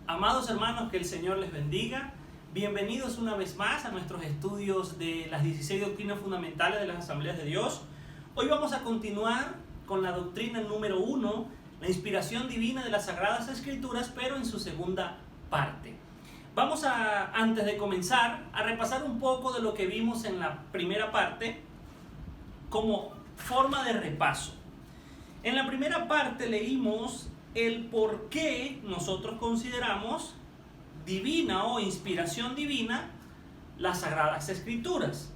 Amados hermanos, que el Señor les bendiga. Bienvenidos una vez más a nuestros estudios de las 16 doctrinas fundamentales de las Asambleas de Dios. Hoy vamos a continuar con la doctrina número 1, la inspiración divina de las Sagradas Escrituras, pero en su segunda parte. Vamos antes de comenzar, a repasar un poco de lo que vimos en la primera parte como forma de repaso. En la primera parte leímos el por qué nosotros consideramos divina o inspiración divina las Sagradas Escrituras.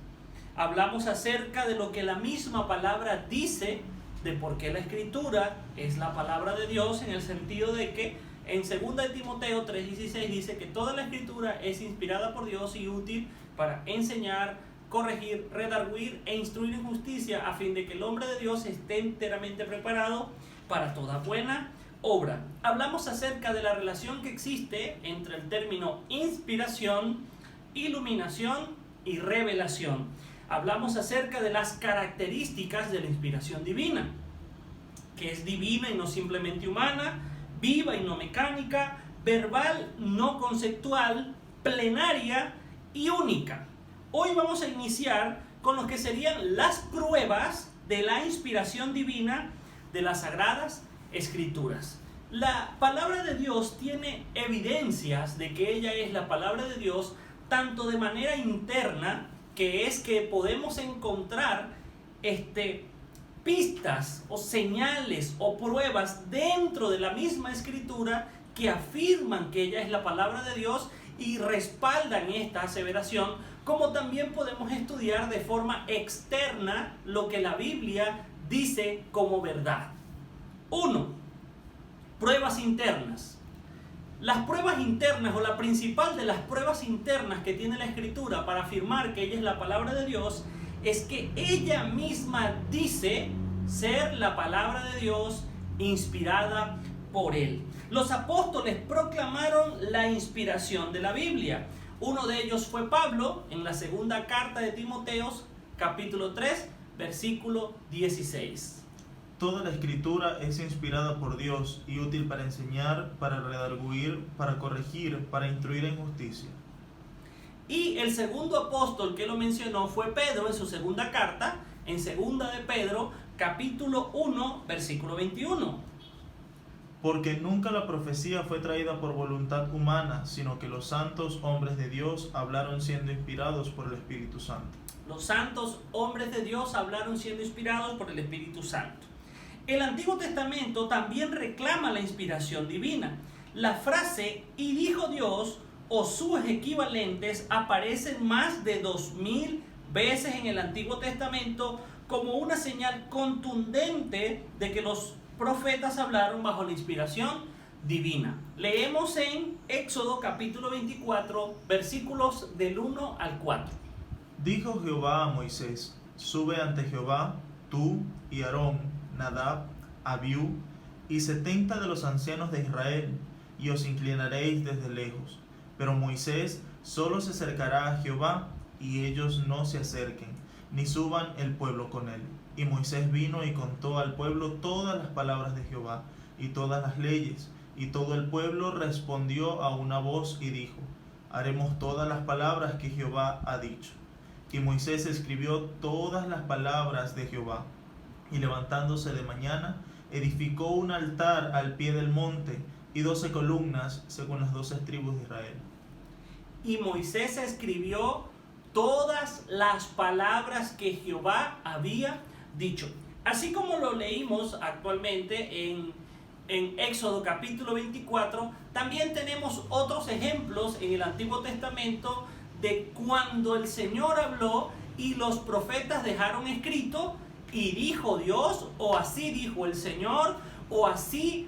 Hablamos acerca de lo que la misma palabra dice, de por qué la Escritura es la palabra de Dios, en el sentido de que en 2 de Timoteo 3:16 dice que toda la Escritura es inspirada por Dios y útil para enseñar, corregir, redarguir e instruir en justicia, a fin de que el hombre de Dios esté enteramente preparado para toda buena obra. Hablamos acerca de la relación que existe entre el término inspiración, iluminación y revelación. Hablamos acerca de las características de la inspiración divina, que es divina y no simplemente humana, viva y no mecánica, verbal, no conceptual, plenaria y única. Hoy vamos a iniciar con lo que serían las pruebas de la inspiración divina de las Sagradas Escrituras. La palabra de Dios tiene evidencias de que ella es la palabra de Dios, tanto de manera interna, que es que podemos encontrar pistas o señales o pruebas dentro de la misma Escritura que afirman que ella es la palabra de Dios y respaldan esta aseveración, como también podemos estudiar de forma externa lo que la Biblia dice como verdad. 1. Pruebas internas. Las pruebas internas, o la principal de las pruebas internas que tiene la Escritura para afirmar que ella es la palabra de Dios, es que ella misma dice ser la palabra de Dios inspirada por Él. Los apóstoles proclamaron la inspiración de la Biblia. Uno de ellos fue Pablo en la segunda carta de Timoteo, capítulo 3, versículo 16. Toda la Escritura es inspirada por Dios y útil para enseñar, para redarguir, para corregir, para instruir en justicia. Y el segundo apóstol que lo mencionó fue Pedro en su segunda carta, en 2 de Pedro, capítulo 1, versículo 21. Porque nunca la profecía fue traída por voluntad humana, sino que los santos hombres de Dios hablaron siendo inspirados por el Espíritu Santo. Los santos hombres de Dios hablaron siendo inspirados por el Espíritu Santo. El Antiguo Testamento también reclama la inspiración divina. La frase "y dijo Dios" o sus equivalentes aparecen más de 2000 veces en el Antiguo Testamento como una señal contundente de que los profetas hablaron bajo la inspiración divina. Leemos en Éxodo capítulo 24, versículos del 1 al 4. Dijo Jehová a Moisés: sube ante Jehová, tú y Aarón, Nadab, Abiú y 70 de los ancianos de Israel, y os inclinaréis desde lejos. Pero Moisés solo se acercará a Jehová, y ellos no se acerquen, ni suban el pueblo con él. Y Moisés vino y contó al pueblo todas las palabras de Jehová, y todas las leyes, y todo el pueblo respondió a una voz y dijo: haremos todas las palabras que Jehová ha dicho. Y Moisés escribió todas las palabras de Jehová, y levantándose de mañana, edificó un altar al pie del monte, y 12 columnas según las 12 tribus de Israel. Y Moisés escribió todas las palabras que Jehová había dicho. Así como lo leímos actualmente en Éxodo capítulo 24, también tenemos otros ejemplos en el Antiguo Testamento de cuando el Señor habló y los profetas dejaron escrito "y dijo Dios", o "así dijo el Señor", o "así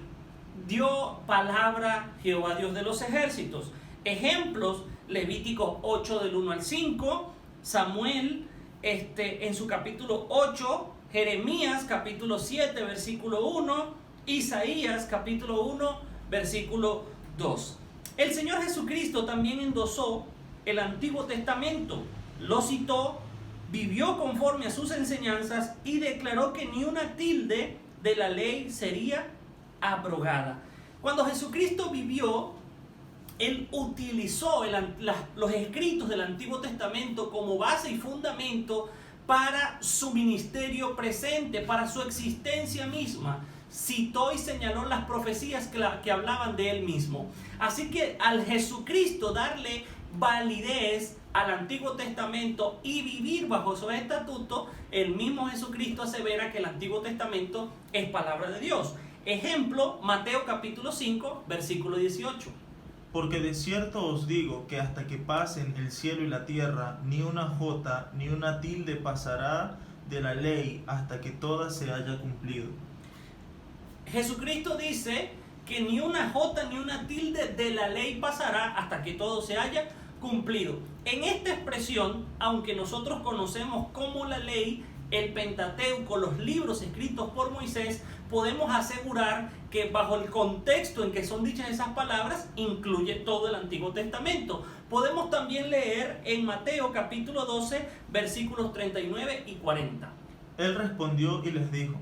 dio palabra Jehová Dios de los ejércitos". Ejemplos: Levítico 8 del 1 al 5, Samuel en su capítulo 8, Jeremías capítulo 7 versículo 1, Isaías capítulo 1 versículo 2. El Señor Jesucristo también endosó el Antiguo Testamento, lo citó, vivió conforme a sus enseñanzas y declaró que ni una tilde de la ley sería abrogada. Cuando Jesucristo vivió, él utilizó los escritos del Antiguo Testamento como base y fundamento para su ministerio presente, para su existencia misma. Citó y señaló las profecías que hablaban de él mismo. Así que al Jesucristo darle validez al Antiguo Testamento y vivir bajo su estatuto, el mismo Jesucristo asevera que el Antiguo Testamento es palabra de Dios. Ejemplo, Mateo capítulo 5, versículo 18. Porque de cierto os digo que hasta que pasen el cielo y la tierra, ni una jota ni una tilde pasará de la ley hasta que toda se haya cumplido. Jesucristo dice que ni una jota ni una tilde de la ley pasará hasta que todo se haya cumplido. En esta expresión, aunque nosotros conocemos como la ley, el Pentateuco, los libros escritos por Moisés, podemos asegurar que bajo el contexto en que son dichas esas palabras, incluye todo el Antiguo Testamento. Podemos también leer en Mateo capítulo 12, versículos 39 y 40. Él respondió y les dijo: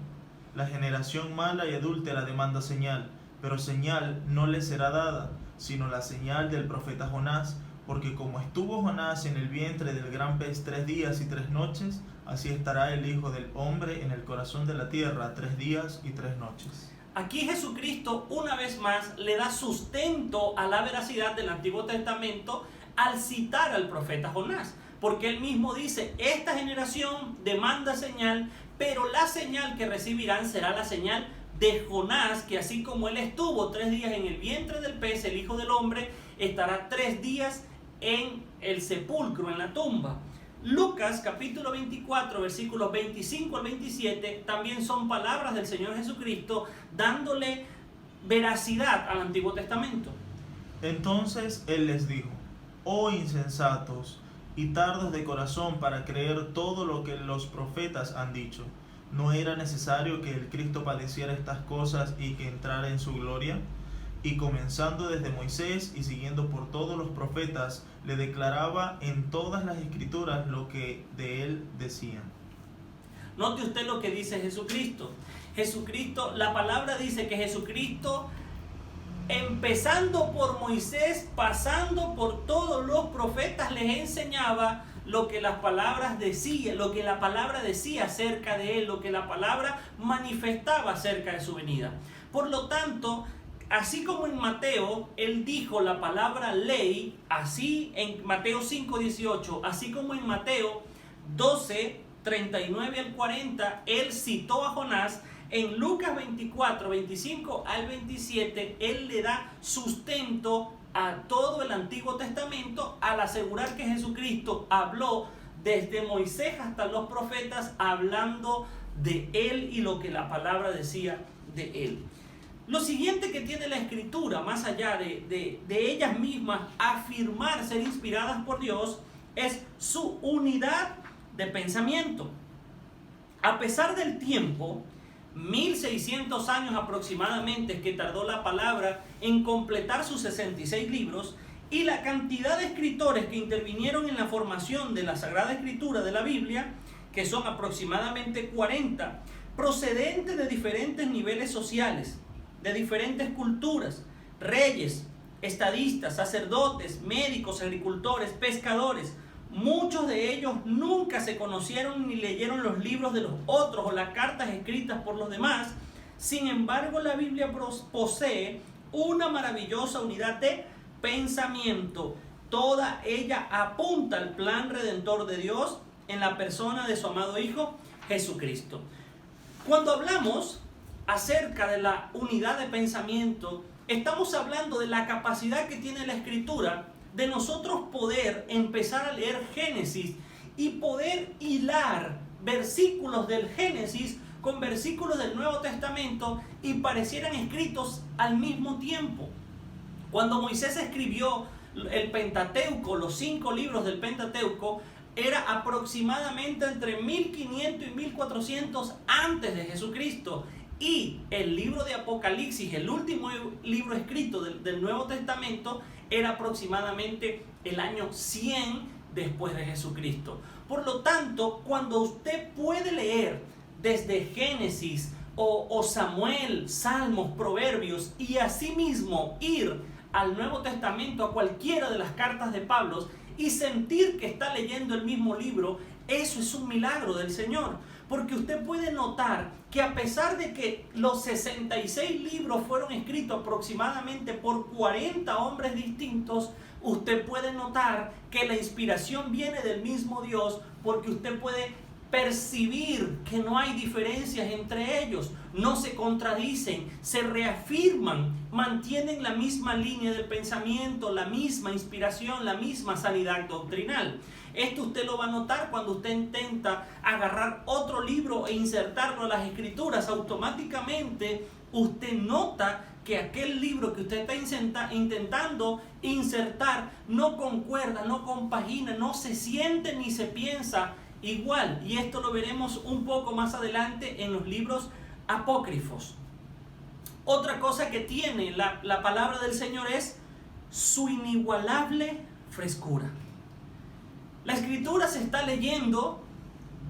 la generación mala y adúltera demanda señal, pero señal no le será dada, sino la señal del profeta Jonás. Porque como estuvo Jonás en el vientre del gran pez 3 días y 3 noches, así estará el Hijo del Hombre en el corazón de la tierra 3 días y 3 noches. Aquí Jesucristo una vez más le da sustento a la veracidad del Antiguo Testamento al citar al profeta Jonás. Porque él mismo dice, esta generación demanda señal, pero la señal que recibirán será la señal de Jonás, que así como él estuvo 3 días en el vientre del pez, el Hijo del Hombre estará 3 días en el sepulcro, en la tumba. Lucas capítulo 24, versículos 25 al 27, también son palabras del Señor Jesucristo dándole veracidad al Antiguo Testamento. Entonces él les dijo: oh insensatos y tardos de corazón para creer todo lo que los profetas han dicho. ¿No era necesario que el Cristo padeciera estas cosas y que entrara en su gloria? Y comenzando desde Moisés y siguiendo por todos los profetas, le declaraba en todas las escrituras lo que de él decían. Note usted lo que dice Jesucristo. La palabra dice que Jesucristo, empezando por Moisés, pasando por todos los profetas, les enseñaba lo que las palabras decían, lo que la palabra decía acerca de él, lo que la palabra manifestaba acerca de su venida. Por lo tanto, así como en Mateo, él dijo la palabra ley, así en Mateo 5:18, así como en Mateo 12:39 al 40, él citó a Jonás. En Lucas 24, 25 al 27, él le da sustento a todo el Antiguo Testamento al asegurar que Jesucristo habló desde Moisés hasta los profetas, hablando de él y lo que la palabra decía de él. Lo siguiente que tiene la Escritura, más allá de ellas mismas afirmar ser inspiradas por Dios, es su unidad de pensamiento. A pesar del tiempo, 1600 años aproximadamente que tardó la palabra en completar sus 66 libros, y la cantidad de escritores que intervinieron en la formación de la Sagrada Escritura de la Biblia, que son aproximadamente 40, procedentes de diferentes niveles sociales, de diferentes culturas, reyes, estadistas, sacerdotes, médicos, agricultores, pescadores. Muchos de ellos nunca se conocieron ni leyeron los libros de los otros o las cartas escritas por los demás. Sin embargo, la Biblia posee una maravillosa unidad de pensamiento. Toda ella apunta al plan redentor de Dios en la persona de su amado Hijo Jesucristo. Cuando hablamos acerca de la unidad de pensamiento, estamos hablando de la capacidad que tiene la Escritura de nosotros poder empezar a leer Génesis y poder hilar versículos del Génesis con versículos del Nuevo Testamento y parecieran escritos al mismo tiempo. Cuando Moisés escribió el Pentateuco, los 5 libros del Pentateuco, era aproximadamente entre 1500 y 1400 antes de Jesucristo. Y el libro de Apocalipsis, el último libro escrito del Nuevo Testamento, era aproximadamente el año 100 después de Jesucristo. Por lo tanto, cuando usted puede leer desde Génesis o Samuel, Salmos, Proverbios, y asimismo ir al Nuevo Testamento, a cualquiera de las cartas de Pablo, y sentir que está leyendo el mismo libro, eso es un milagro del Señor. Porque usted puede notar que a pesar de que los 66 libros fueron escritos aproximadamente por 40 hombres distintos, usted puede notar que la inspiración viene del mismo Dios, porque usted puede percibir que no hay diferencias entre ellos, no se contradicen, se reafirman, mantienen la misma línea del pensamiento, la misma inspiración, la misma sanidad doctrinal. Esto usted lo va a notar cuando usted intenta agarrar otro libro e insertarlo a las escrituras. Automáticamente usted nota que aquel libro que usted está intentando insertar no concuerda, no compagina, no se siente ni se piensa igual. Y esto lo veremos un poco más adelante en los libros apócrifos. Otra cosa que tiene la palabra del Señor es su inigualable frescura. La escritura se está leyendo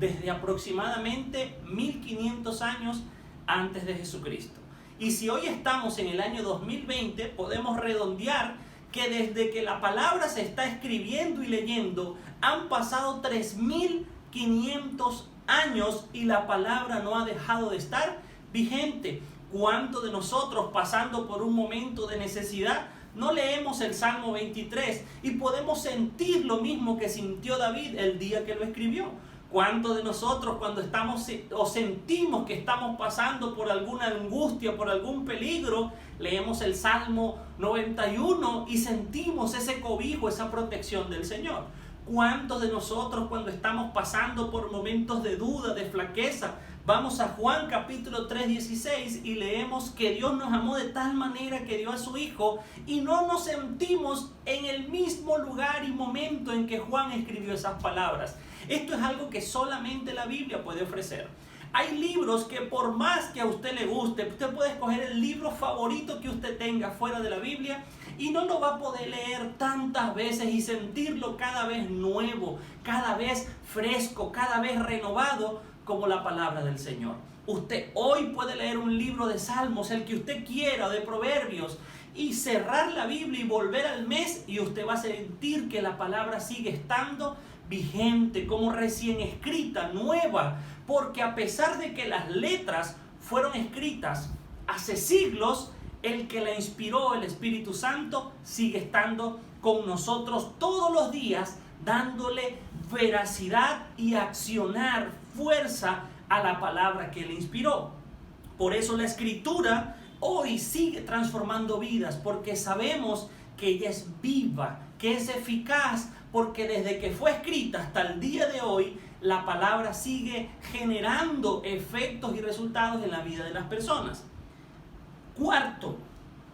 desde aproximadamente 1500 años antes de Jesucristo. Y si hoy estamos en el año 2020, podemos redondear que desde que la palabra se está escribiendo y leyendo, han pasado 3500 años y la palabra no ha dejado de estar vigente. ¿Cuántos de nosotros, pasando por un momento de necesidad, no leemos el Salmo 23 y podemos sentir lo mismo que sintió David el día que lo escribió? ¿Cuántos de nosotros, cuando estamos o sentimos que estamos pasando por alguna angustia, por algún peligro, leemos el Salmo 91 y sentimos ese cobijo, esa protección del Señor? ¿Cuántos de nosotros, cuando estamos pasando por momentos de duda, de flaqueza, vamos a Juan capítulo 3:16 y leemos que Dios nos amó de tal manera que dio a su Hijo, y no nos sentimos en el mismo lugar y momento en que Juan escribió esas palabras? Esto es algo que solamente la Biblia puede ofrecer. Hay libros que, por más que a usted le guste, usted puede escoger el libro favorito que usted tenga fuera de la Biblia y no lo va a poder leer tantas veces y sentirlo cada vez nuevo, cada vez fresco, cada vez renovado como la palabra del Señor. Usted hoy puede leer un libro de Salmos, el que usted quiera, de Proverbios, y cerrar la Biblia y volver al mes, y usted va a sentir que la palabra sigue estando vigente, como recién escrita, nueva, porque a pesar de que las letras fueron escritas hace siglos, el que la inspiró, el Espíritu Santo, sigue estando con nosotros todos los días, dándole veracidad y accionar fuerza a la palabra que le inspiró. Por eso la Escritura hoy sigue transformando vidas, porque sabemos que ella es viva, que es eficaz, porque desde que fue escrita hasta el día de hoy, la palabra sigue generando efectos y resultados en la vida de las personas. Cuarto,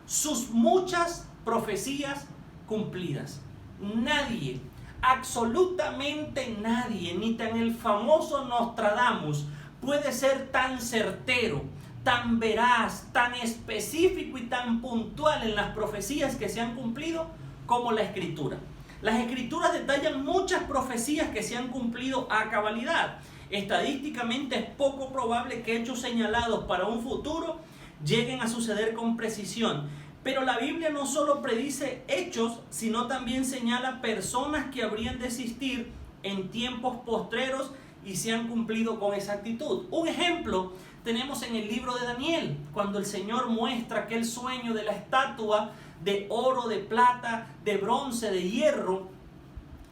sus muchas profecías cumplidas. Nadie, absolutamente nadie, ni tan el famoso Nostradamus, puede ser tan certero, tan veraz, tan específico y tan puntual en las profecías que se han cumplido como la Escritura. Las Escrituras detallan muchas profecías que se han cumplido a cabalidad. Estadísticamente es poco probable que hechos señalados para un futuro lleguen a suceder con precisión. Pero la Biblia no solo predice hechos, sino también señala personas que habrían de existir en tiempos postreros y se han cumplido con exactitud. Un ejemplo tenemos en el libro de Daniel, cuando el Señor muestra aquel sueño de la estatua de oro, de plata, de bronce, de hierro,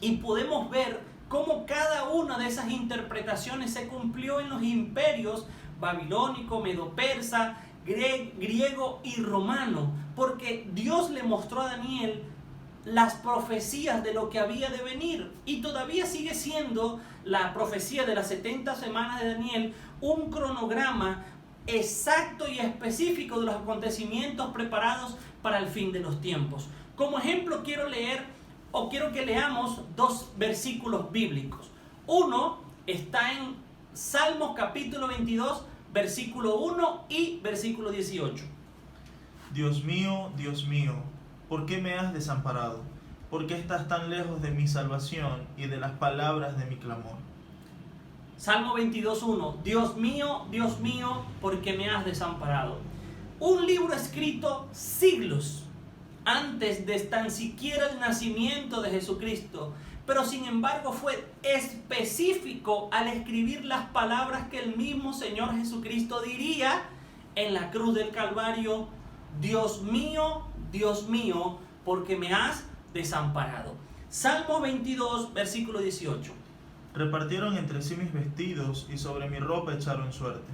y podemos ver cómo cada una de esas interpretaciones se cumplió en los imperios babilónico, medo-persa, griego y romano, porque Dios le mostró a Daniel las profecías de lo que había de venir, y todavía sigue siendo la profecía de las 70 semanas de Daniel un cronograma exacto y específico de los acontecimientos preparados para el fin de los tiempos. Como ejemplo quiero que leamos dos versículos bíblicos. Uno está en Salmos capítulo 22, versículo 1 y versículo 18. Dios mío, ¿por qué me has desamparado? ¿Por qué estás tan lejos de mi salvación y de las palabras de mi clamor? Salmo 22:1. Dios mío, ¿por qué me has desamparado? Un libro escrito siglos antes de tan siquiera el nacimiento de Jesucristo. Pero sin embargo fue específico al escribir las palabras que el mismo Señor Jesucristo diría en la cruz del Calvario: Dios mío, ¿por qué me has desamparado? Salmo 22, versículo 18. Repartieron entre sí mis vestidos y sobre mi ropa echaron suerte.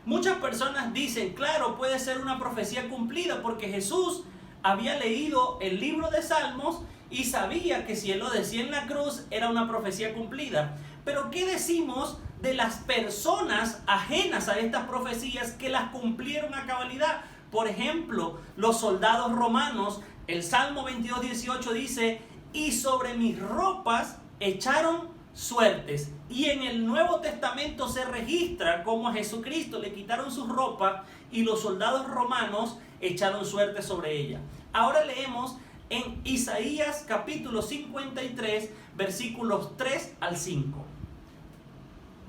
Muchas personas dicen, claro, puede ser una profecía cumplida porque Jesús había leído el libro de Salmos y sabía que si él lo decía en la cruz era una profecía cumplida. Pero ¿qué decimos de las personas ajenas a estas profecías que las cumplieron a cabalidad? Por ejemplo, los soldados romanos, el Salmo 22, 18 dice: y sobre mis ropas echaron suertes. Y en el Nuevo Testamento se registra cómo a Jesucristo le quitaron sus ropas y los soldados romanos echaron suerte sobre ella. Ahora leemos en Isaías capítulo 53, versículos 3 al 5.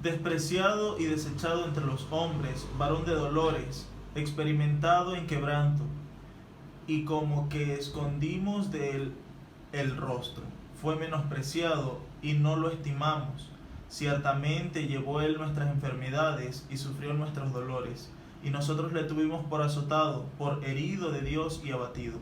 Despreciado y desechado entre los hombres, varón de dolores, experimentado en quebranto, y como que escondimos de él el rostro. Fue menospreciado y no lo estimamos. Ciertamente llevó él nuestras enfermedades y sufrió nuestros dolores, y nosotros le tuvimos por azotado, por herido de Dios y abatido.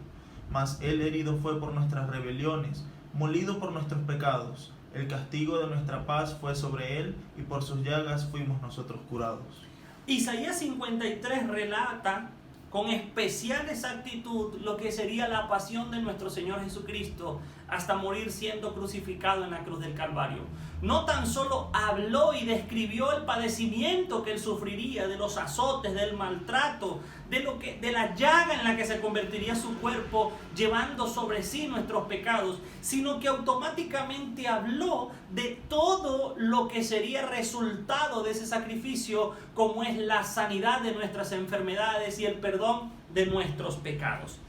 Mas él herido fue por nuestras rebeliones, molido por nuestros pecados. El castigo de nuestra paz fue sobre él, y por sus llagas fuimos nosotros curados. Isaías 53 relata con especial exactitud lo que sería la pasión de nuestro Señor Jesucristo hasta morir siendo crucificado en la cruz del Calvario. No tan solo habló y describió el padecimiento que él sufriría, de los azotes, del maltrato, de la llaga en la que se convertiría su cuerpo, llevando sobre sí nuestros pecados, sino que automáticamente habló de todo lo que sería resultado de ese sacrificio, como es la sanidad de nuestras enfermedades y el perdón de nuestros pecados.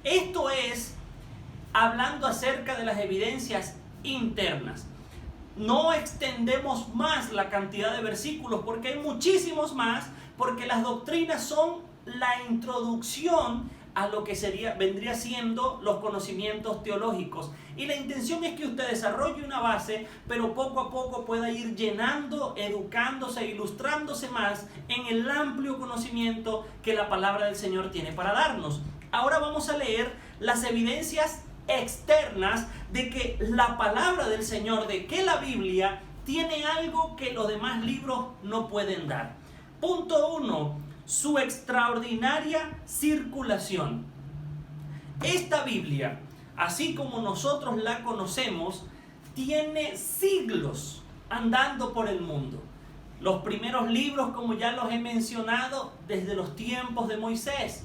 Esto es hablando acerca de las evidencias internas. No extendemos más la cantidad de versículos porque hay muchísimos más, porque las doctrinas son la introducción a lo que vendría siendo los conocimientos teológicos. Y la intención es que usted desarrolle una base, pero poco a poco pueda ir llenando, educándose, ilustrándose más en el amplio conocimiento que la palabra del Señor tiene para darnos. Ahora vamos a leer las evidencias externas de que la palabra del Señor, de que la Biblia tiene algo que los demás libros no pueden dar. Punto 1. Su extraordinaria circulación. Esta Biblia, así como nosotros la conocemos, tiene siglos andando por el mundo. Los primeros libros, como ya los he mencionado, desde los tiempos de Moisés,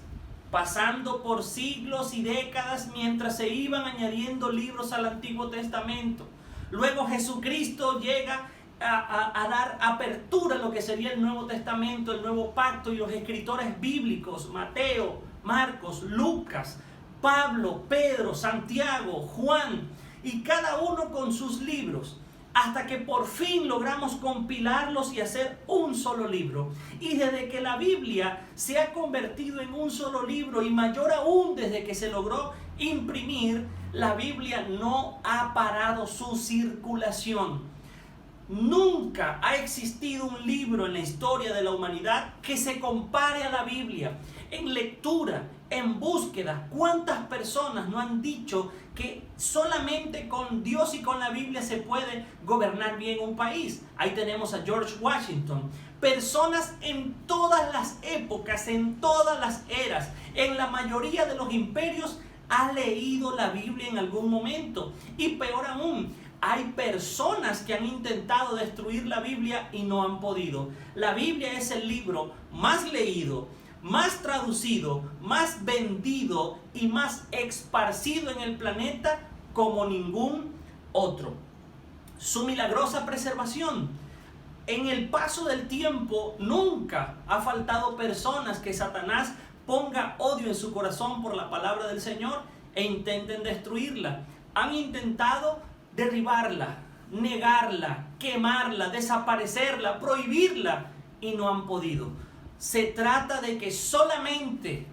pasando por siglos y décadas mientras se iban añadiendo libros al Antiguo Testamento. Luego Jesucristo llega a dar apertura a lo que sería el Nuevo Testamento, el Nuevo Pacto, y los escritores bíblicos, Mateo, Marcos, Lucas, Pablo, Pedro, Santiago, Juan, y cada uno con sus libros, hasta que por fin logramos compilarlos y hacer un solo libro. Y desde que la Biblia se ha convertido en un solo libro, y mayor aún desde que se logró imprimir, la Biblia no ha parado su circulación. Nunca ha existido un libro en la historia de la humanidad que se compare a la Biblia. En lectura, en búsqueda, ¿cuántas personas no han dicho que solamente con Dios y con la Biblia se puede gobernar bien un país? Ahí tenemos a George Washington. Personas en todas las épocas, en todas las eras, en la mayoría de los imperios, ha leído la Biblia en algún momento. Y peor aún, hay personas que han intentado destruir la Biblia y no han podido. La Biblia es el libro más leído, más traducido, más vendido y más esparcido en el planeta como ningún otro. Su milagrosa preservación. En el paso del tiempo nunca ha faltado personas que Satanás ponga odio en su corazón por la palabra del Señor e intenten destruirla. Han intentado derribarla, negarla, quemarla, desaparecerla, prohibirla, y no han podido. Se trata de que solamente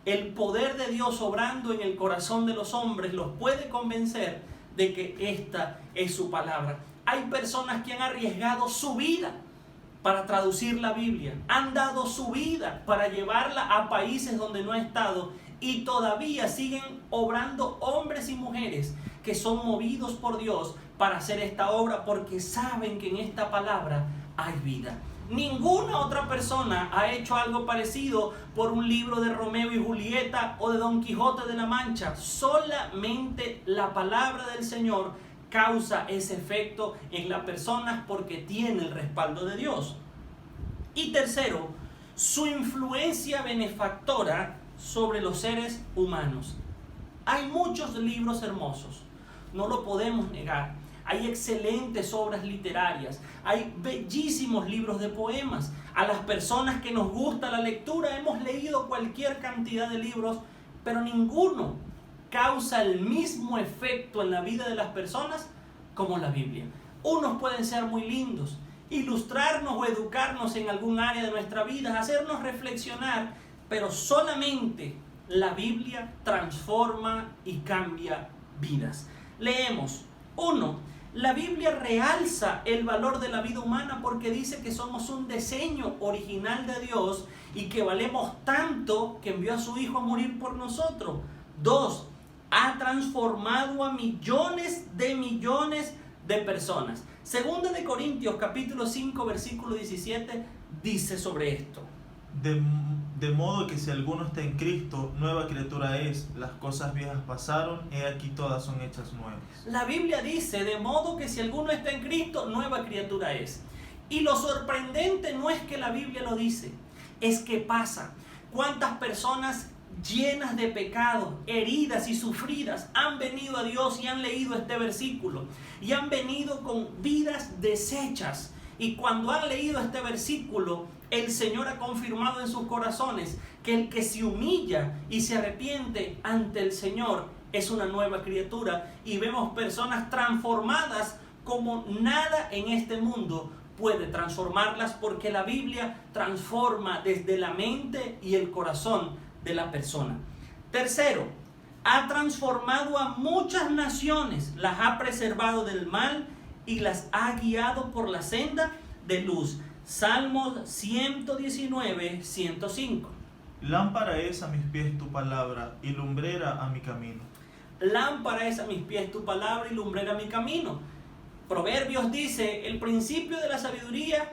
el poder de Dios obrando en el corazón de los hombres los puede convencer de que esta es su palabra. Hay personas que han arriesgado su vida para traducir la Biblia, han dado su vida para llevarla a países donde no ha estado, y todavía siguen obrando hombres y mujeres que son movidos por Dios para hacer esta obra, porque saben que en esta palabra hay vida. Ninguna otra persona ha hecho algo parecido por un libro de Romeo y Julieta o de Don Quijote de la Mancha. Solamente la palabra del Señor causa ese efecto en las personas porque tiene el respaldo de Dios. Y tercero, su influencia benefactora sobre los seres humanos. Hay muchos libros hermosos, no lo podemos negar. Hay excelentes obras literarias, hay bellísimos libros de poemas. A las personas que nos gusta la lectura hemos leído cualquier cantidad de libros, pero ninguno causa el mismo efecto en la vida de las personas como la Biblia. Unos pueden ser muy lindos, ilustrarnos o educarnos en algún área de nuestra vida, hacernos reflexionar, pero solamente la Biblia transforma y cambia vidas. Leemos. 1. La Biblia realza el valor de la vida humana porque dice que somos un diseño original de Dios y que valemos tanto que envió a su Hijo a morir por nosotros. 2. Ha transformado a millones de personas. Segunda de Corintios capítulo 5 versículo 17 dice sobre esto. De modo que si alguno está en Cristo, nueva criatura es, las cosas viejas pasaron, he aquí todas son hechas nuevas. La Biblia dice, de modo que si alguno está en Cristo, nueva criatura es. Y lo sorprendente no es que la Biblia lo dice, es que pasa. ¿Cuántas personas llenas de pecado, heridas y sufridas han venido a Dios y han leído este versículo? Y han venido con vidas deshechas. Y cuando han leído este versículo, el Señor ha confirmado en sus corazones que el que se humilla y se arrepiente ante el Señor es una nueva criatura. Y vemos personas transformadas como nada en este mundo puede transformarlas, porque la Biblia transforma desde la mente y el corazón de la persona. Tercero, ha transformado a muchas naciones, las ha preservado del mal y las ha guiado por la senda de luz. Salmos 119, 105. Lámpara es a mis pies tu palabra y lumbrera a mi camino. Lámpara es a mis pies tu palabra y lumbrera a mi camino. Proverbios dice, el principio de la sabiduría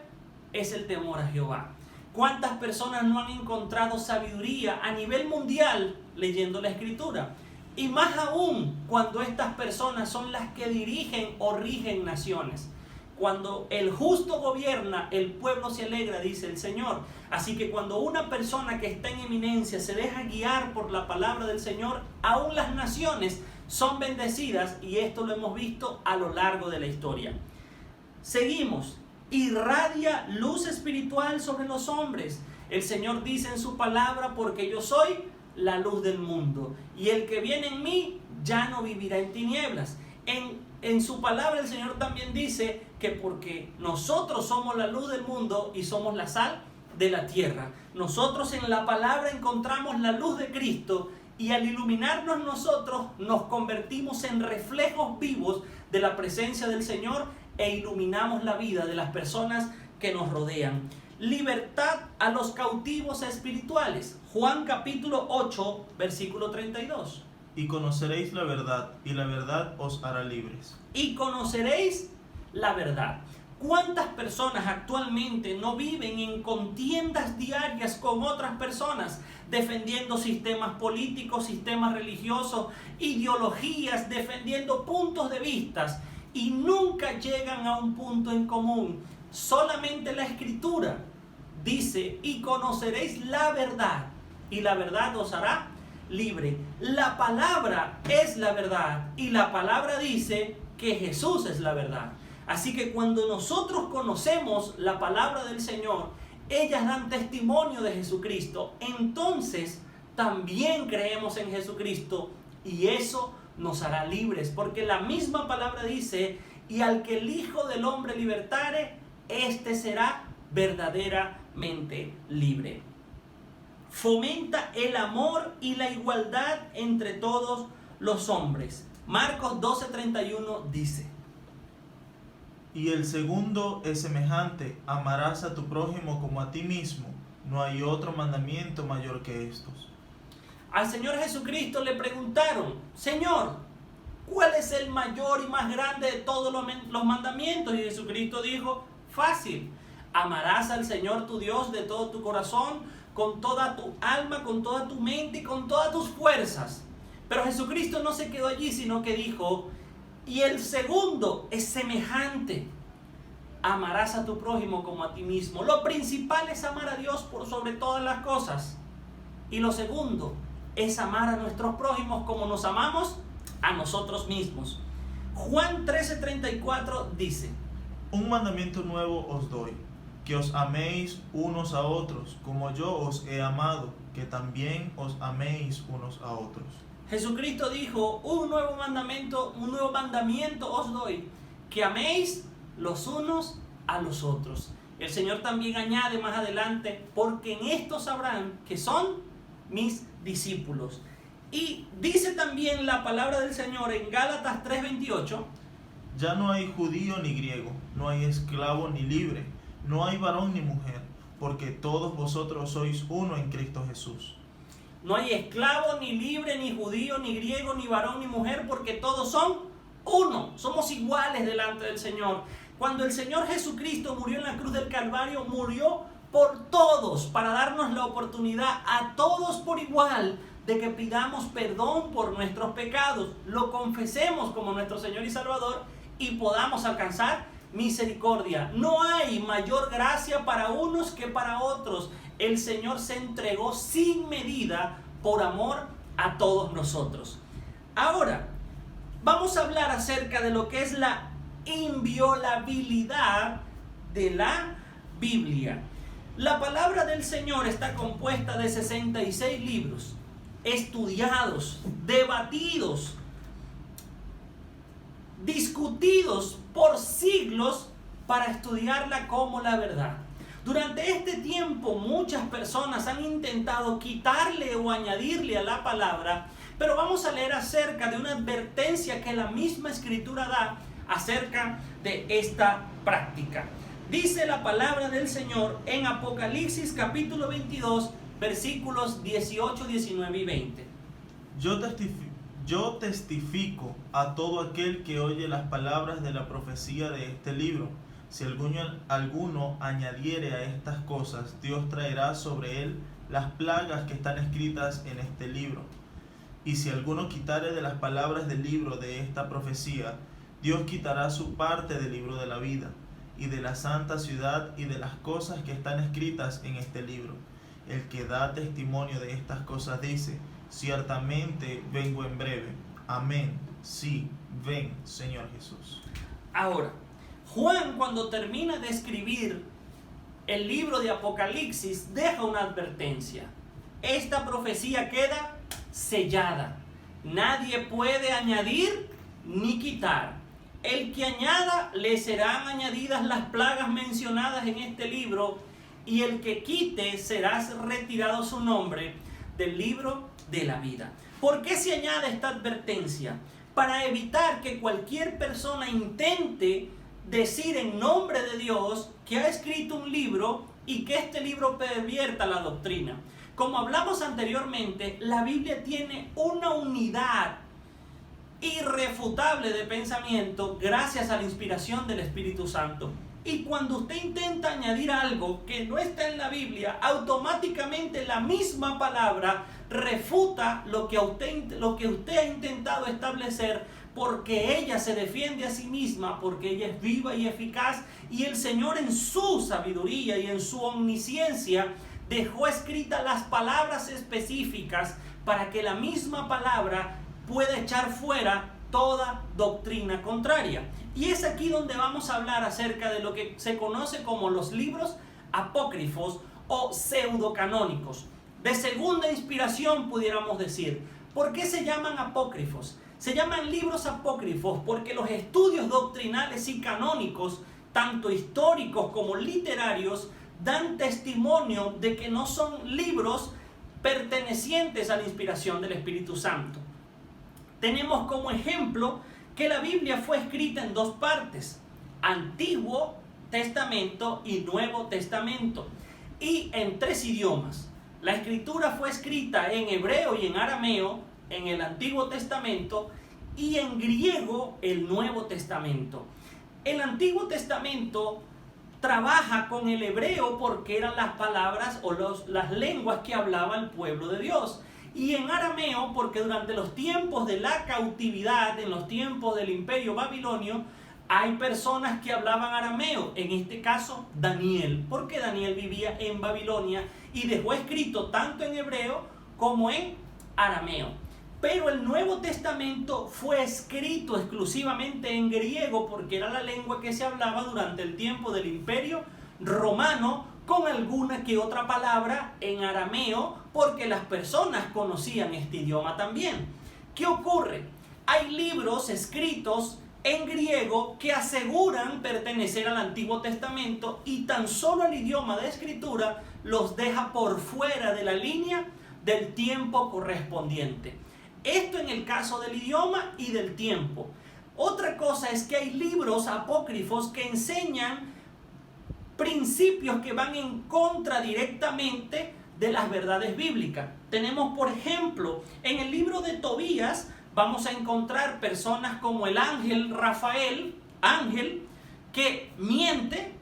es el temor a Jehová. ¿Cuántas personas no han encontrado sabiduría a nivel mundial leyendo la Escritura? Y más aún cuando estas personas son las que dirigen o rigen naciones. Cuando el justo gobierna, el pueblo se alegra, dice el Señor. Así que cuando una persona que está en eminencia se deja guiar por la palabra del Señor, aún las naciones son bendecidas, y esto lo hemos visto a lo largo de la historia. Seguimos. Irradia luz espiritual sobre los hombres. El Señor dice en su palabra, porque yo soy la luz del mundo, y el que viene en mí ya no vivirá en tinieblas. En su palabra el Señor también dice que porque nosotros somos la luz del mundo y somos la sal de la tierra. Nosotros en la palabra encontramos la luz de Cristo, y al iluminarnos nosotros nos convertimos en reflejos vivos de la presencia del Señor e iluminamos la vida de las personas que nos rodean. Libertad a los cautivos espirituales. Juan capítulo 8 versículo 32. Y conoceréis la verdad, y la verdad os hará libres. Y conoceréis la verdad. ¿Cuántas personas actualmente no viven en contiendas diarias con otras personas, defendiendo sistemas políticos, sistemas religiosos, ideologías, defendiendo puntos de vista, y nunca llegan a un punto en común? Solamente la Escritura dice, y conoceréis la verdad, y la verdad os hará libre. La palabra es la verdad, y la palabra dice que Jesús es la verdad. Así que cuando nosotros conocemos la palabra del Señor, ellas dan testimonio de Jesucristo. Entonces también creemos en Jesucristo, y eso nos hará libres, porque la misma palabra dice, y al que el Hijo del Hombre libertare, éste será verdaderamente libre. fomenta el amor y la igualdad entre todos los hombres. Marcos 12:31 dice: Y el segundo es semejante: amarás a tu prójimo como a ti mismo. No hay otro mandamiento mayor que estos. Al Señor Jesucristo le preguntaron: Señor, ¿cuál es el mayor y más grande de todos los mandamientos? Y Jesucristo dijo: fácil, amarás al Señor tu Dios de todo tu corazón, con toda tu alma, con toda tu mente y con todas tus fuerzas. Pero Jesucristo no se quedó allí, sino que dijo: y el segundo es semejante: amarás a tu prójimo como a ti mismo. Lo principal es amar a Dios por sobre todas las cosas. Y lo segundo es amar a nuestros prójimos como nos amamos a nosotros mismos. Juan 13:34 dice: Un mandamiento nuevo os doy, que os améis unos a otros, como yo os he amado, que también os améis unos a otros. Jesucristo dijo: un nuevo mandamiento os doy, que améis los unos a los otros. El Señor también añade más adelante: porque en esto sabrán que son mis discípulos. Y dice también la palabra del Señor en Gálatas 3:28: ya no hay judío ni griego, no hay esclavo ni libre, no hay varón ni mujer, porque todos vosotros sois uno en Cristo Jesús. No hay esclavo, ni libre, ni judío, ni griego, ni varón, ni mujer, porque todos son uno. Somos iguales delante del Señor. Cuando el Señor Jesucristo murió en la cruz del Calvario, murió por todos, para darnos la oportunidad a todos por igual de que pidamos perdón por nuestros pecados, lo confesemos como nuestro Señor y Salvador y podamos alcanzar misericordia. No hay mayor gracia para unos que para otros. El Señor se entregó sin medida por amor a todos nosotros. Ahora, vamos a hablar acerca de lo que es la inviolabilidad de la Biblia. La palabra del Señor está compuesta de 66 libros, estudiados, debatidos, discutidos por siglos para estudiarla como la verdad. Durante este tiempo muchas personas han intentado quitarle o añadirle a la palabra, pero vamos a leer acerca de una advertencia que la misma Escritura da acerca de esta práctica. Dice la palabra del Señor en Apocalipsis capítulo 22, versículos 18, 19 y 20. Yo testifico a todo aquel que oye las palabras de la profecía de este libro. Si alguno añadiere a estas cosas, Dios traerá sobre él las plagas que están escritas en este libro. Y si alguno quitare de las palabras del libro de esta profecía, Dios quitará su parte del libro de la vida, y de la santa ciudad, y de las cosas que están escritas en este libro. El que da testimonio de estas cosas dice: ciertamente vengo en breve. Amén. Sí, ven, Señor Jesús. Ahora, Juan, cuando termina de escribir el libro de Apocalipsis, deja una advertencia. Esta profecía queda sellada. Nadie puede añadir ni quitar. El que añada, le serán añadidas las plagas mencionadas en este libro, y el que quite, será retirado su nombre del libro de la vida. ¿Por qué se añade esta advertencia? Para evitar que cualquier persona intente decir en nombre de Dios que ha escrito un libro y que este libro pervierta la doctrina. Como hablamos anteriormente, la Biblia tiene una unidad irrefutable de pensamiento gracias a la inspiración del Espíritu Santo. Y cuando usted intenta añadir algo que no está en la Biblia, automáticamente la misma palabra refuta lo que usted ha intentado establecer, porque ella se defiende a sí misma, porque ella es viva y eficaz, y el Señor en su sabiduría y en su omnisciencia dejó escritas las palabras específicas para que la misma palabra pueda echar fuera toda doctrina contraria. Y es aquí donde vamos a hablar acerca de lo que se conoce como los libros apócrifos o pseudocanónicos, de segunda inspiración, pudiéramos decir. ¿Por qué se llaman apócrifos? Se llaman libros apócrifos porque los estudios doctrinales y canónicos, tanto históricos como literarios, dan testimonio de que no son libros pertenecientes a la inspiración del Espíritu Santo. Tenemos como ejemplo que la Biblia fue escrita en dos partes, Antiguo Testamento y Nuevo Testamento, y en tres idiomas. La escritura fue escrita en hebreo y en arameo en el Antiguo Testamento y en griego el Nuevo Testamento. El Antiguo Testamento trabaja con el hebreo porque eran las palabras o las lenguas que hablaba el pueblo de Dios. Y en arameo porque durante los tiempos de la cautividad, en los tiempos del imperio babilonio, hay personas que hablaban arameo, en este caso Daniel, porque Daniel vivía en Babilonia y dejó escrito tanto en hebreo como en arameo. Pero el Nuevo Testamento fue escrito exclusivamente en griego porque era la lengua que se hablaba durante el tiempo del Imperio Romano, con alguna que otra palabra en arameo porque las personas conocían este idioma también. ¿Qué ocurre? Hay libros escritos en griego que aseguran pertenecer al Antiguo Testamento y tan solo el idioma de escritura los deja por fuera de la línea del tiempo correspondiente. Esto en el caso del idioma y del tiempo. Otra cosa es que hay libros apócrifos que enseñan principios que van en contra directamente de las verdades bíblicas. Tenemos, por ejemplo, en el libro de Tobías vamos a encontrar personas como el ángel Rafael, que miente,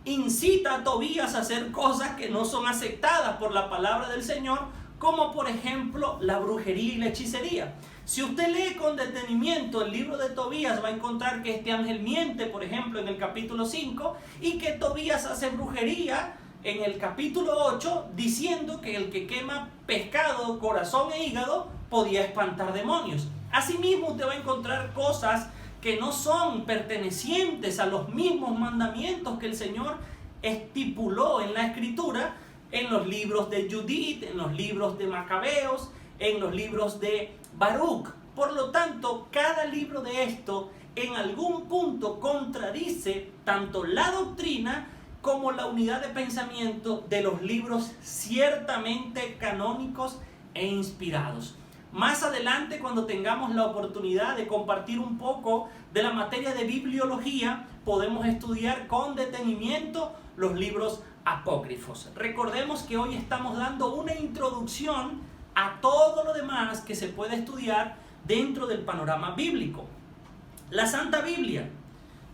incita a Tobías a hacer cosas que no son aceptadas por la palabra del Señor, como por ejemplo la brujería y la hechicería. Si usted lee con detenimiento el libro de Tobías, va a encontrar que este ángel miente, por ejemplo, en el capítulo 5, y que Tobías hace brujería en el capítulo 8, diciendo que el que quema pescado, corazón e hígado podía espantar demonios. Asimismo, usted va a encontrar cosas que no son pertenecientes a los mismos mandamientos que el Señor estipuló en la Escritura, en los libros de Judith, en los libros de Macabeos, en los libros de Baruch. Por lo tanto, cada libro de esto en algún punto contradice tanto la doctrina como la unidad de pensamiento de los libros ciertamente canónicos e inspirados. Más adelante, cuando tengamos la oportunidad de compartir un poco de la materia de bibliología, podemos estudiar con detenimiento los libros apócrifos. Recordemos que hoy estamos dando una introducción a todo lo demás que se puede estudiar dentro del panorama bíblico. La Santa Biblia,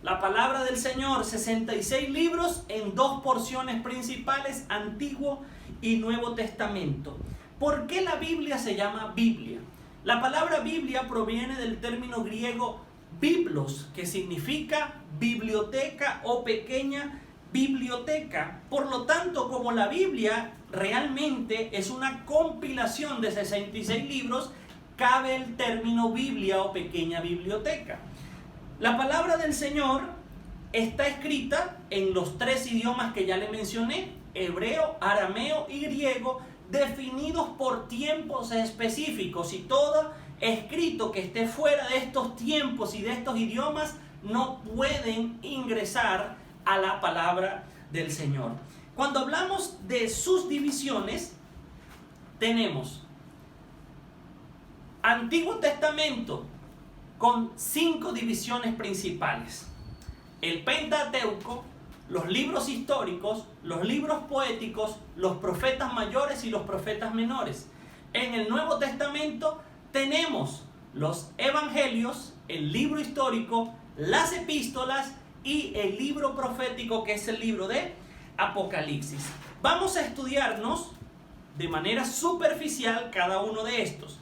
la palabra del Señor, 66 libros en dos porciones principales, Antiguo y Nuevo Testamento. ¿Por qué la Biblia se llama Biblia? La palabra Biblia proviene del término griego biblos, que significa biblioteca o pequeña biblioteca. Por lo tanto, como la Biblia realmente es una compilación de 66 libros, cabe el término Biblia o pequeña biblioteca. La palabra del Señor está escrita en los tres idiomas que ya le mencioné, hebreo, arameo y griego, definidos por tiempos específicos, y todo escrito que esté fuera de estos tiempos y de estos idiomas no pueden ingresar a la palabra del Señor. Cuando hablamos de sus divisiones, tenemos Antiguo Testamento con 5 divisiones principales: el Pentateuco, los libros históricos, los libros poéticos, los profetas mayores y los profetas menores. En el Nuevo Testamento tenemos los evangelios, el libro histórico, las epístolas y el libro profético, que es el libro de Apocalipsis. Vamos a estudiarnos de manera superficial cada uno de estos.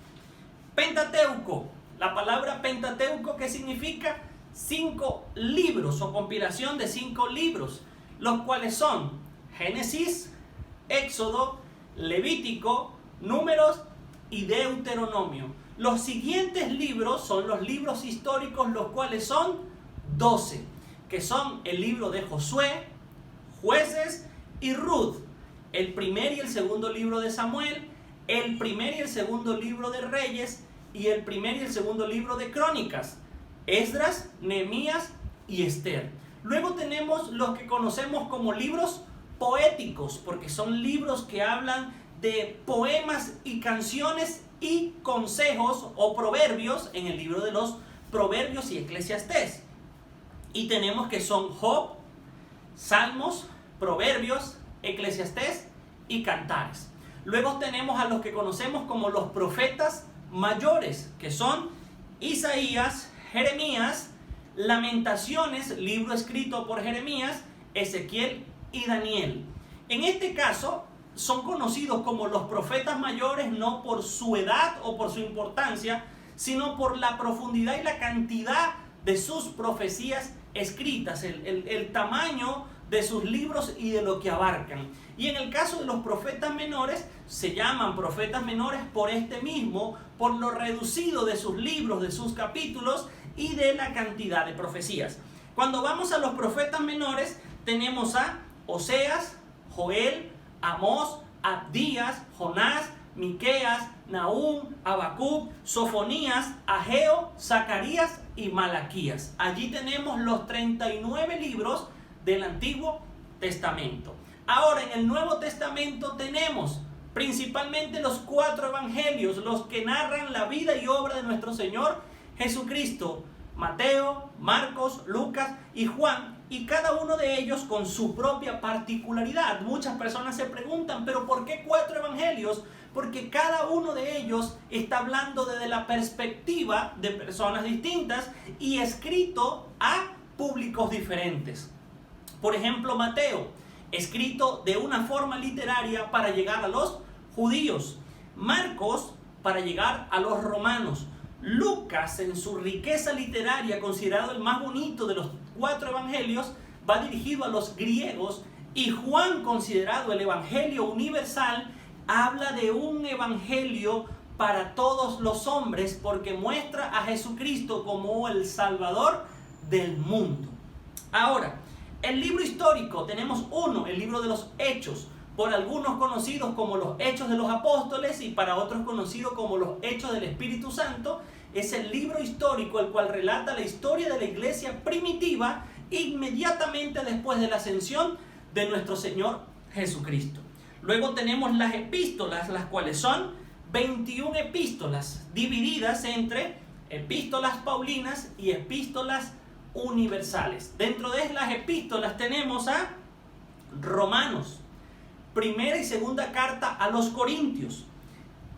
Pentateuco, la palabra Pentateuco, que significa 5 libros o compilación de 5 libros, los cuales son Génesis, Éxodo, Levítico, Números y Deuteronomio. Los siguientes libros son los libros históricos, los cuales son 12, que son el libro de Josué, Jueces y Ruth, el primer y el segundo libro de Samuel, el primer y el segundo libro de Reyes y el primer y el segundo libro de Crónicas, Esdras, Nehemías y Esther. Luego tenemos los que conocemos como libros poéticos, porque son libros que hablan de poemas y canciones y consejos o proverbios en el libro de los Proverbios y Eclesiastés. Y tenemos que son Job, Salmos, Proverbios, Eclesiastés y Cantares. Luego tenemos a los que conocemos como los profetas mayores, que son Isaías, Jeremías, Lamentaciones, libro escrito por Jeremías, Ezequiel y Daniel. En este caso, son conocidos como los profetas mayores no por su edad o por su importancia, sino por la profundidad y la cantidad de sus profecías escritas, el tamaño de sus libros y de lo que abarcan. Y en el caso de los profetas menores, se llaman profetas menores por este mismo, por lo reducido de sus libros, de sus capítulos y de la cantidad de profecías. Cuando vamos a los profetas menores, tenemos a Oseas, Joel, Amós, Abdías, Jonás, Miqueas, Nahum, Habacuc, Sofonías, Ageo, Zacarías y Malaquías. Allí tenemos los 39 libros del Antiguo Testamento. Ahora, en el Nuevo Testamento tenemos principalmente los 4 evangelios, los que narran la vida y obra de nuestro Señor Jesucristo: Mateo, Marcos, Lucas y Juan, y cada uno de ellos con su propia particularidad. Muchas personas se preguntan, ¿pero por qué 4 evangelios? Porque cada uno de ellos está hablando desde la perspectiva de personas distintas y escrito a públicos diferentes. Por ejemplo, Mateo, escrito de una forma literaria para llegar a los judíos. Marcos, para llegar a los romanos. Lucas, en su riqueza literaria, considerado el más bonito de los 4 evangelios, va dirigido a los griegos. Y Juan, considerado el evangelio universal, habla de un evangelio para todos los hombres, porque muestra a Jesucristo como el Salvador del mundo. Ahora, el libro histórico, tenemos uno, el libro de los Hechos, por algunos conocidos como los Hechos de los Apóstoles y para otros conocidos como los Hechos del Espíritu Santo. Es el libro histórico el cual relata la historia de la iglesia primitiva inmediatamente después de la ascensión de nuestro Señor Jesucristo. Luego tenemos las epístolas, las cuales son 21 epístolas divididas entre epístolas paulinas y epístolas universales. Dentro de las epístolas tenemos a Romanos, primera y segunda carta a los Corintios,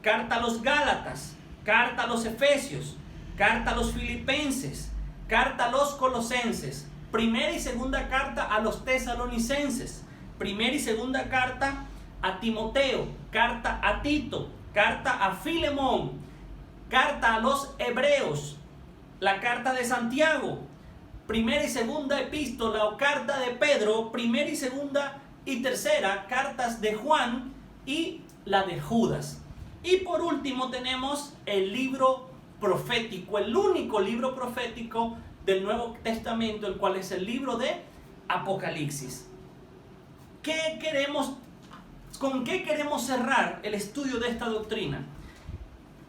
carta a los Gálatas, carta a los Efesios, carta a los Filipenses, carta a los Colosenses, primera y segunda carta a los Tesalonicenses, primera y segunda carta a Timoteo, carta a Tito, carta a Filemón, carta a los Hebreos, la carta de Santiago, primera y segunda epístola o carta de Pedro, primera y segunda y tercera cartas de Juan y la de Judas. Y por último tenemos el libro profético, el único libro profético del Nuevo Testamento, el cual es el libro de Apocalipsis. ¿Con qué queremos cerrar el estudio de esta doctrina?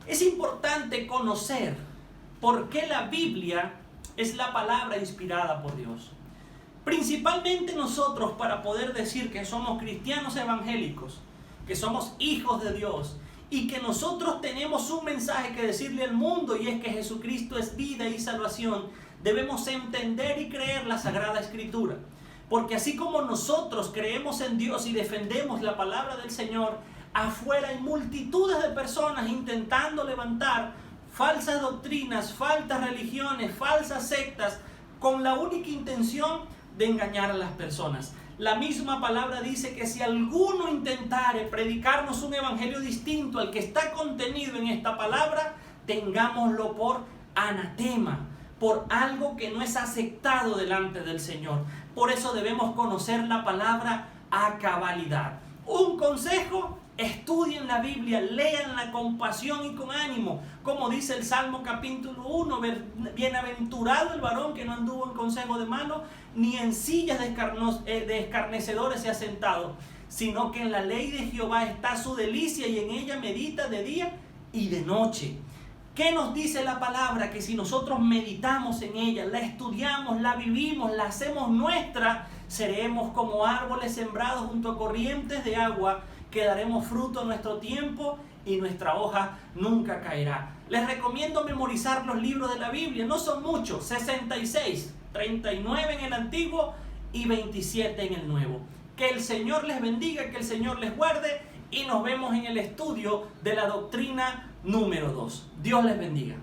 Es importante conocer por qué la Biblia es la palabra inspirada por Dios. Principalmente nosotros, para poder decir que somos cristianos evangélicos, que somos hijos de Dios y que nosotros tenemos un mensaje que decirle al mundo, y es que Jesucristo es vida y salvación, debemos entender y creer la Sagrada Escritura. Porque así como nosotros creemos en Dios y defendemos la palabra del Señor, afuera hay multitudes de personas intentando levantar falsas doctrinas, falsas religiones, falsas sectas, con la única intención de engañar a las personas. La misma palabra dice que si alguno intentare predicarnos un evangelio distinto al que está contenido en esta palabra, tengámoslo por anatema, por algo que no es aceptado delante del Señor. Por eso debemos conocer la palabra a cabalidad. Un consejo: estudien la Biblia, léanla con pasión y con ánimo. Como dice el Salmo capítulo 1, bienaventurado el varón que no anduvo en consejo de malos, ni en sillas de escarnecedores se ha sentado, sino que en la ley de Jehová está su delicia y en ella medita de día y de noche. ¿Qué nos dice la palabra? Que si nosotros meditamos en ella, la estudiamos, la vivimos, la hacemos nuestra, seremos como árboles sembrados junto a corrientes de agua, que daremos fruto en nuestro tiempo y nuestra hoja nunca caerá. Les recomiendo memorizar los libros de la Biblia, no son muchos, 66, 39 en el Antiguo y 27 en el Nuevo. Que el Señor les bendiga, que el Señor les guarde y nos vemos en el estudio de la doctrina número 2. Dios les bendiga.